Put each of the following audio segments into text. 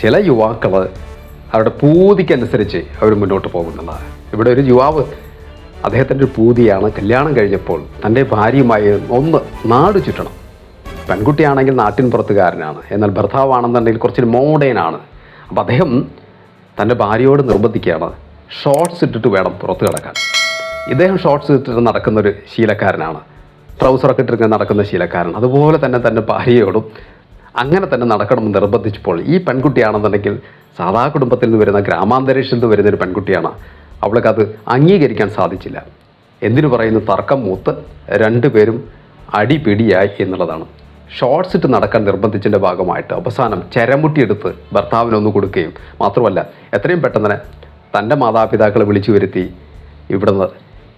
ചില യുവാക്കൾ അവരുടെ പൂതിക്കനുസരിച്ച് അവർ മുന്നോട്ട് പോകുന്നതാണ്. ഇവിടെ ഒരു യുവാവ് അദ്ദേഹത്തിൻ്റെ ഒരു പൂതിയാണ് കല്യാണം കഴിഞ്ഞപ്പോൾ തൻ്റെ ഭാര്യയുമായി ഒന്ന് നാട് ചുറ്റണം. പെൺകുട്ടിയാണെങ്കിൽ നാട്ടിൻ പുറത്തുകാരനാണ്, എന്നാൽ ഭർത്താവാണെന്നുണ്ടെങ്കിൽ കുറച്ചൊരു മോഡേനാണ്. അപ്പോൾ അദ്ദേഹം തൻ്റെ ഭാര്യയോട് നിർബന്ധിക്കുകയാണ് ഷോർട്ട്സ് ഇട്ടിട്ട് വേണം പുറത്ത് കിടക്കാൻ. ഇദ്ദേഹം ഷോർട്ട്സ് ഇട്ടിട്ട് നടക്കുന്നൊരു ശീലക്കാരനാണ്, ട്രൗസറൊക്കെ ഇട്ടിട്ട് നടക്കുന്ന ശീലക്കാരൻ. അതുപോലെ തന്നെ തൻ്റെ ഭാര്യയോടും അങ്ങനെ തന്നെ നടക്കണമെന്ന് നിർബന്ധിച്ചപ്പോൾ ഈ പെൺകുട്ടിയാണെന്നുണ്ടെങ്കിൽ സാധാ കുടുംബത്തിൽ നിന്ന് വരുന്ന ഗ്രാമാന്തരീക്ഷത്തിൽ നിന്ന് വരുന്നൊരു പെൺകുട്ടിയാണ്. അവൾക്കത് അംഗീകരിക്കാൻ സാധിച്ചില്ല. എന്തിനു പറയുന്നു, തർക്കം മൂത്ത് രണ്ടുപേരും അടിപിടിയായി എന്നുള്ളതാണ്. ഷോർട്ട്സ് ഇട്ട് നടക്കാൻ നിർബന്ധിച്ചതിൻ്റെ ഭാഗമായിട്ട് അവസാനം ചരമുട്ടിയെടുത്ത് ഭർത്താവിനൊന്ന് കൊടുക്കുകയും മാത്രമല്ല എത്രയും പെട്ടെന്ന് തന്നെ തൻ്റെ മാതാപിതാക്കളെ വിളിച്ചു വരുത്തി ഇവിടുന്ന്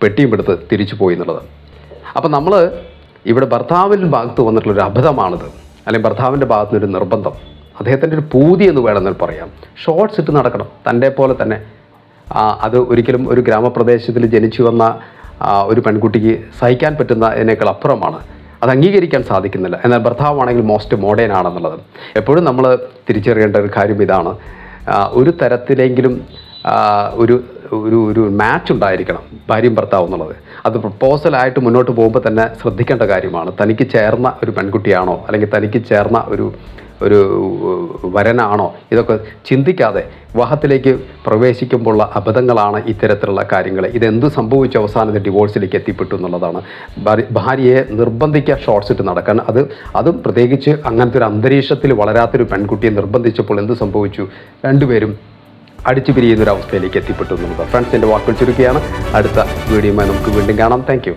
പെട്ടിയും എടുത്ത് തിരിച്ചു പോയി എന്നുള്ളത്. അപ്പം നമ്മൾ ഇവിടെ ഭർത്താവിൻ്റെ ഭാഗത്ത് വന്നിട്ടുള്ളൊരു അബദ്ധമാണിത്, അല്ലെങ്കിൽ ഭർത്താവിൻ്റെ ഭാഗത്തു നിന്നൊരു നിർബന്ധം, അദ്ദേഹത്തിൻ്റെ ഒരു പൂതി എന്ന് വേണമെന്ന് പറയാം. ഷോർട്ട്സ് ഇട്ട് നടക്കണം തൻ്റെ പോലെ തന്നെ. അത് ഒരിക്കലും ഒരു ഗ്രാമപ്രദേശത്തിൽ ജനിച്ചു വന്ന ഒരു പെൺകുട്ടിക്ക് സഹിക്കാൻ പറ്റുന്നതിനേക്കാൾ അപ്പുറമാണ്. അത് അംഗീകരിക്കാൻ സാധിക്കുന്നില്ല. എന്നാൽ ഭർത്താവാണെങ്കിൽ മോസ്റ്റ് മോഡേൺ ആണെന്നുള്ളത്. എപ്പോഴും നമ്മൾ തിരിച്ചറിയേണ്ട ഒരു കാര്യം ഇതാണ്, ഒരു തരത്തിലെങ്കിലും ഒരു ഒരു ഒരു മാച്ച് ഉണ്ടായിരിക്കണം ഭാര്യയും ഭർത്താവും എന്നുള്ളത്. അത് പ്രപ്പോസലായിട്ട് മുന്നോട്ട് പോകുമ്പോൾ തന്നെ ശ്രദ്ധിക്കേണ്ട കാര്യമാണ്. തനിക്ക് ചേർന്ന ഒരു പെൺകുട്ടിയാണോ അല്ലെങ്കിൽ തനിക്ക് ചേർന്ന ഒരു വരനാണോ, ഇതൊക്കെ ചിന്തിക്കാതെ വിവാഹത്തിലേക്ക് പ്രവേശിക്കുമ്പോഴുള്ള അബദ്ധങ്ങളാണ് ഇത്തരത്തിലുള്ള കാര്യങ്ങൾ. ഇതെന്ത് സംഭവിച്ചു അവസാനത്തെ ഡിവോഴ്സിലേക്ക് എത്തിപ്പെട്ടു എന്നുള്ളതാണ്. ഭാര്യയെ നിർബന്ധിക്കുക ഷോർട്ട്സ് ഇട്ട് നടക്കാൻ. അതും പ്രത്യേകിച്ച് അങ്ങനത്തെ ഒരു അന്തരീക്ഷത്തിൽ വളരാത്തൊരു പെൺകുട്ടിയെ നിർബന്ധിച്ചപ്പോൾ എന്ത് സംഭവിച്ചു, രണ്ടുപേരും അടിച്ചു പിരിയുന്നൊരവസ്ഥയിലേക്ക് എത്തിപ്പെട്ടു എന്നുള്ളത്. ഫ്രണ്ട്സ്, എൻ്റെ വാക്കുകൾ ചുരുക്കുകയാണ്. അടുത്ത വീഡിയോയുമായി നമുക്ക് വീണ്ടും കാണാം. Thank you.